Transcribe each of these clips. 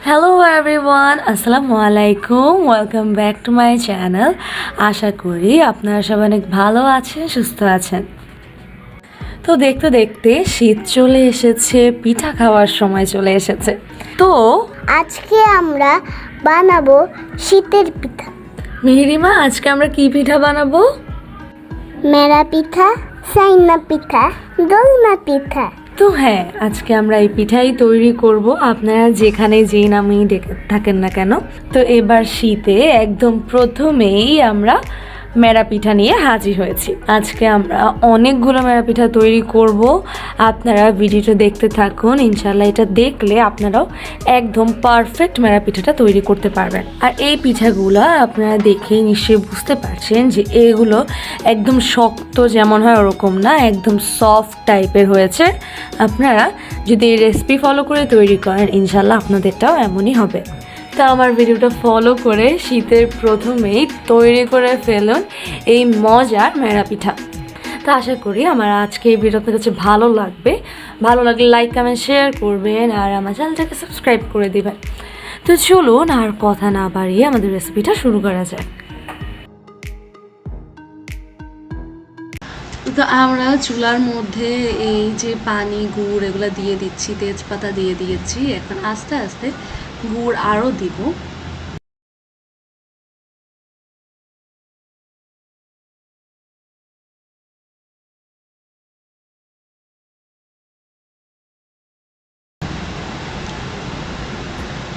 Hello everyone, আসসালামু আলাইকুম। Welcome back to my channel. আশা করি আপনারা সবাই অনেক ভালো আছেন, সুস্থ আছেন। তো দেখতে দেখতে শীত চলে এসেছে, পিঠা খাওয়ার সময় চলে এসেছে। তো আজকে আমরা বানাবো শীতের পিঠা। মেহেরিমা, আজকে আমরা কি পিঠা বানাবো? মেরা পিঠা, সাইন্না পিঠা, দোলনা পিঠা। তো হ্যাঁ, আজকে আমরা এই পিঠাই তৈরি করব, আপনারা যেখানে যেই নামেই ডেকে থাকেন না কেন। তো এবার শীতে একদম প্রথমেই আমরা মেরা পিঠা নিয়ে হাজির হয়েছি। আজকে আমরা অনেকগুলো মেরা পিঠা তৈরি করব, আপনারা ভিডিওটা দেখতে থাকুন। ইনশাল্লাহ এটা দেখলে আপনারাও একদম পারফেক্ট মেরা পিঠাটা তৈরি করতে পারবেন। আর এই পিঠাগুলো আপনারা দেখেই নিশ্চয়ই বুঝতে পারছেন যে এগুলো একদম শক্ত যেমন হয় ওরকম না, একদম সফট টাইপের হয়েছে। আপনারা যদি এই রেসিপি ফলো করে তৈরি করেন, ইনশাল্লাহ আপনাদেরটাও এমনই হবে। তা আমার ভিডিওটা ফলো করে শীতের প্রথমেই তৈরি করে ফেলুন এই মজার মেরা পিঠা। তো আশা করি আমার আজকে এই ভিডিও আপনার কাছে ভালো লাগবে। ভালো লাগলে লাইক, কমেন্ট, শেয়ার করবেন আর আমার চ্যানেলটাকে সাবস্ক্রাইব করে দেবেন। তো চলুন আর কথা না বাড়িয়ে আমাদের রেসিপিটা শুরু করা যাক। তো আমরা চুলার মধ্যে এই যে পানি, গুড় এগুলো দিয়ে দিচ্ছি, তেজপাতা দিয়ে দিয়েছি। এখন আস্তে আস্তে গুড় আরও দিব।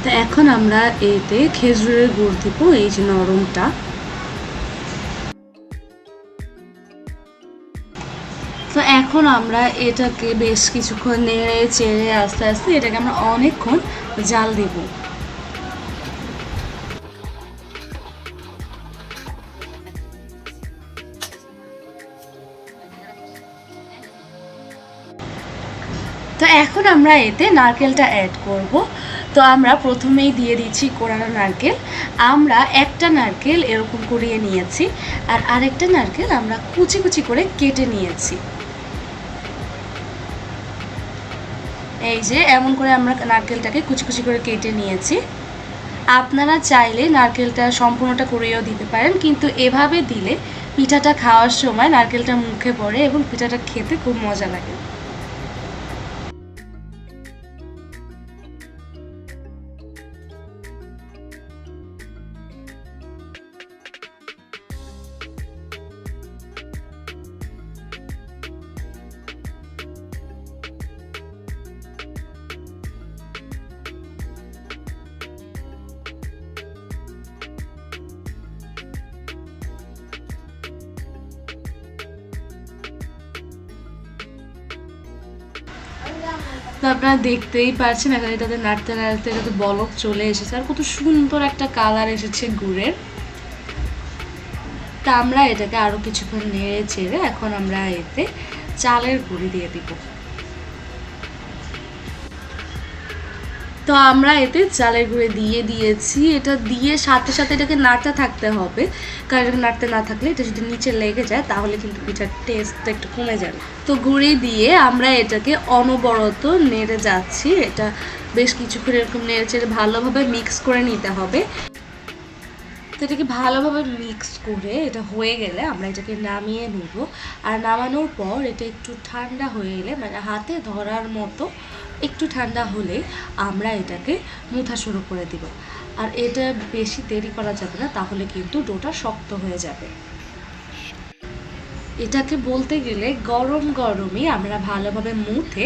তো এখন আমরা এতে খেজুরের গুড় দিব, এই যে নরমটা। তো এখন আমরা এটাকে বেশ কিছুক্ষণ নেড়ে চেড়ে আস্তে আস্তে এটাকে আমরা অনেকক্ষণ জাল দেব। তো এখন আমরা এতে নারকেলটা অ্যাড করব। তো আমরা প্রথমেই দিয়ে দিচ্ছি কোরানো নারকেল। আমরা একটা নারকেল এরকম করিয়ে নিয়েছি আর আরেকটা নারকেল আমরা কুচি কুচি করে কেটে নিয়েছি। এই যে এমন করে আমরা নারকেলটাকে কুচি কুচি করে কেটে নিয়েছি। আপনারা চাইলে নারকেলটা সম্পূর্ণটা করেও দিতে পারেন, কিন্তু এভাবে দিলে পিঠাটা খাওয়ার সময় নারকেলটা মুখে পড়ে এবং পিঠাটা খেতে খুব মজা লাগে। তো আপনারা দেখতেই পাচ্ছেন এখন এটাতে নাড়তে নাড়তে এটাতে বলক চলে এসেছে আর কত সুন্দর একটা কালার এসেছে গুড়ের। তা আমরা এটাকে আরো কিছুক্ষণ নেড়ে চেড়ে এখন আমরা এতে চালের গুঁড়ি দিয়ে দিব। তো আমরা এতে চালের গুঁড়ি দিয়ে দিয়েছি। এটা দিয়ে সাথে সাথে এটাকে নাড়তে থাকতে হবে, কারণ এটা নাড়তে না থাকলে এটা যদি নিচে লেগে যায় তাহলে কিন্তু পিঠার টেস্টটা একটু কমে যাবে। তো গুঁড়ি দিয়ে আমরা এটাকে অনবরত নেড়ে যাচ্ছি। এটা বেশ কিছুক্ষণ এরকম নেড়ে চেড়ে ভালোভাবে মিক্স করে নিতে হবে। তো এটাকে ভালোভাবে মিক্স করে এটা হয়ে গেলে আমরা এটাকে নামিয়ে নেব। আর নামানোর পর এটা একটু ঠান্ডা হয়ে গেলে, মানে হাতে ধরার মতো একটু ঠান্ডা হলে আমরা এটাকে মুথা শুরু করে দিব। আর এটা বেশি দেরি করা যাবে না, তাহলে কিন্তু ডোটা শক্ত হয়ে যাবে। এটাকে বলতে গেলে গরম গরমই আমরা ভালোভাবে মুথে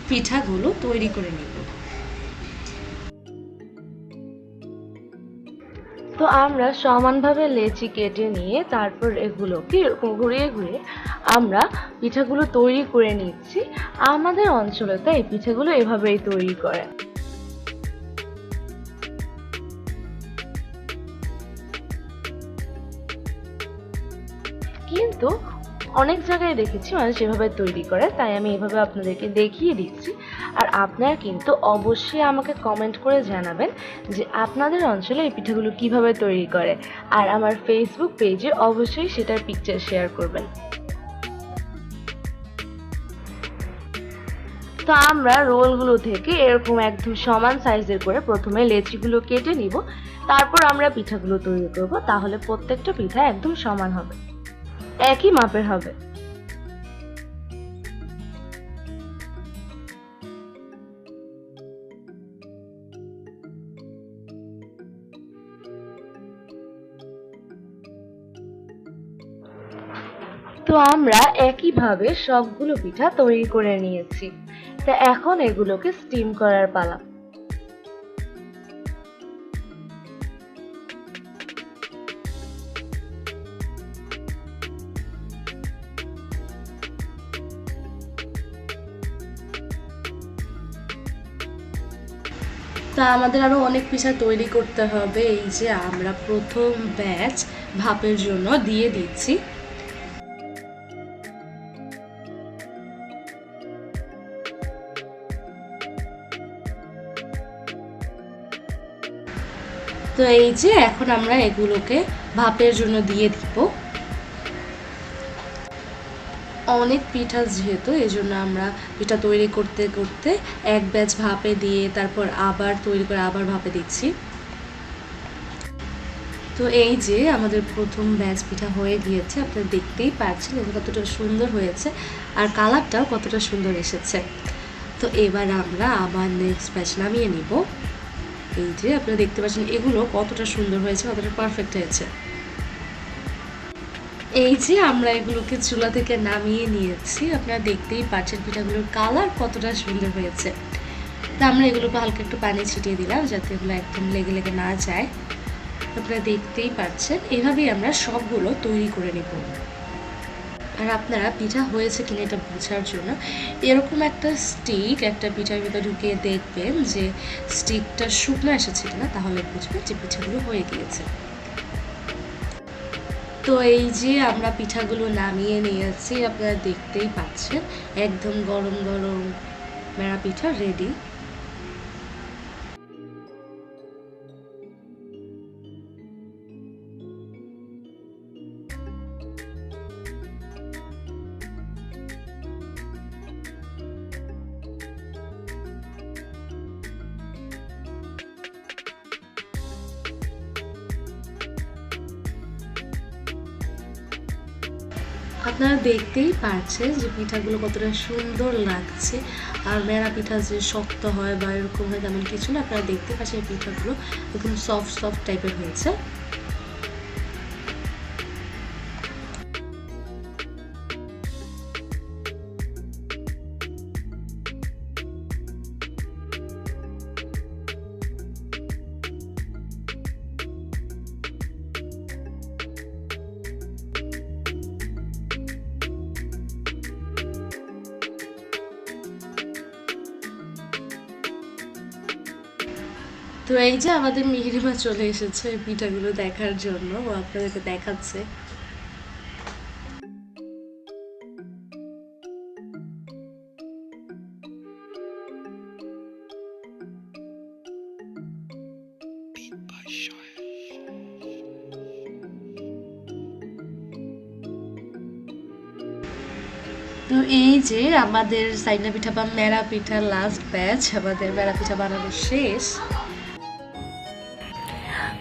পিঠাগুলো তৈরি করে নেব। তো আমরা সমানভাবে লেচি কেটে নিয়ে তারপর এগুলোকে এরকম ঘুরিয়ে ঘুরিয়ে আমরা পিঠাগুলো তৈরি করে নিচ্ছি। আমাদের অঞ্চলে তো এই পিঠাগুলো এভাবেই তৈরি করে। কিন্তু অনেক জায়গায় দেখেছি মানুষ এভাবে তৈরি করে, তাই আমি এভাবে আপনাদেরকে দেখিয়ে দিচ্ছি। আর আপনারা কিন্তু অবশ্যই আমাকে কমেন্ট করে জানাবেন যে আপনাদের অঞ্চলে এই পিঠাগুলো কিভাবে তৈরি করে, আর আমার ফেসবুক পেজে অবশ্যই সেটার পিকচার শেয়ার করবেন। তো তো আমরা রোলগুলো থেকে এরকম একদম সমান সাইজের করে প্রথমে লেচিগুলো কেটে নিব, তারপর আমরা পিঠাগুলো তৈরি করব। তাহলে প্রত্যেকটা পিঠা একদম সমান হবে, একই মাপের হবে। তো আমরা একইভাবে সবগুলো পিঠা তৈরি করে নিয়েছি। তা এখন এগুলোকে স্টিম করার পালা। তা আমাদের আরো অনেক পিঠা তৈরি করতে হবে। এই যে আমরা প্রথম ব্যাচ ভাপের জন্য দিয়ে দিচ্ছি। তো এই যে এখন আমরা এগুলোকে ভাপের জন্য দিয়ে দিব। অনেক পিঠা যেহেতু এই জন্য আমরা পিঠা তৈরি করতে করতে এক ব্যাচ ভাপে দিয়ে তারপর আবার তৈরি করে আবার ভাপে দিচ্ছি। তো এই যে আমাদের প্রথম ব্যাচ পিঠা হয়ে গিয়েছে, আপনারা দেখতেই পাচ্ছেন কতটা সুন্দর হয়েছে আর কালারটাও কতটা সুন্দর এসেছে। তো এবার আমরা আবার নেক্সট ব্যাচ নামিয়ে নিব। এই যে আপনারা দেখতে পাচ্ছেন এগুলো কতটা সুন্দর হয়েছে, কতটা পারফেক্ট হয়েছে। এই যে আমরা এগুলোকে চুলা থেকে নামিয়ে নিয়েছি, আপনারা দেখতেই পাচ্ছেন পিঠাগুলোর কালার কতটা সুন্দর হয়েছে। তো আমরা এগুলোকে হালকা একটু পানি ছিটিয়ে দিলাম যাতে এগুলো একদম লেগে লেগে না যায়। আপনারা দেখতেই পাচ্ছেন এভাবেই আমরা সবগুলো তৈরি করে নেব। আর আপনারা পিঠা হয়েছে কিনা এটা বোঝার জন্য এরকম একটা স্টিক একটা পিঠার ভিতরে ঢুকিয়ে দেখবেন যে স্টিকটা শুকনো এসেছে কিনা, তাহলে বুঝবেন যে পিঠাগুলো হয়ে গিয়েছে। তো এই যে আমরা পিঠাগুলো নামিয়ে নিয়েছি, আপনারা দেখতেই পাচ্ছেন একদম গরম গরম মেরা পিঠা রেডি। আপনারা দেখতেই পাচ্ছেন যে পিঠাগুলো কতটা সুন্দর লাগছে। আর মেরা পিঠা যে শক্ত হয় বা এরকম হয় তেমন কিছু না, আপনারা দেখতে পাচ্ছেন এই পিঠাগুলো একদম সফট সফট টাইপের হয়েছে। তো এই যে আমাদের মিহিরিমা চলে এসেছে এই পিঠাগুলো দেখার জন্য, ও আপনাদেরকে দেখাচ্ছে। তো এই যে আমাদের সাইনা পিঠা বা মেরা পিঠা লাস্ট ব্যাচ, আমাদের মেরা পিঠা বানানো শেষ।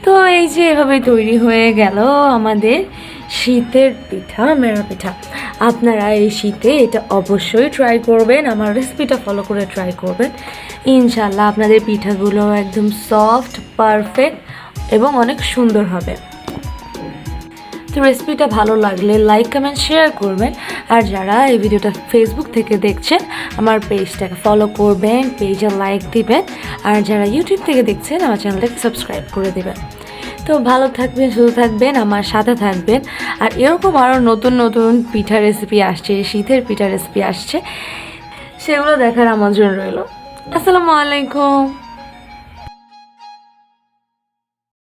তো এই যে এভাবে তৈরি হয়ে গেল আমাদের শীতের পিঠা মেরা পিঠা। আপনারা এই শীতে এটা অবশ্যই ট্রাই করবেন, আমার রেসিপিটা ফলো করে ট্রাই করবেন। ইনশাল্লাহ আপনাদের পিঠাগুলো একদম সফট, পারফেক্ট এবং অনেক সুন্দর হবে। তো রেসিপিটা ভালো লাগলে লাইক কমেন্ট শেয়ার করবেন। আর যারা এই ভিডিওটা ফেসবুক থেকে দেখছেন আমার পেজটাকে ফলো করবেন, পেজে লাইক দিবেন। আর যারা ইউটিউব থেকে দেখছেন আমার চ্যানেলটাকে সাবস্ক্রাইব করে দেবেন। তো ভালো থাকবেন, সুস্থ থাকবেন, আমার সাথে থাকবেন। আর এরকম আরও নতুন নতুন পিঠা রেসিপি আসছে, শীতের পিঠা রেসিপি আসছে, সেগুলো দেখার আমন্ত্রণ রইল। আসসালামু আলাইকুম।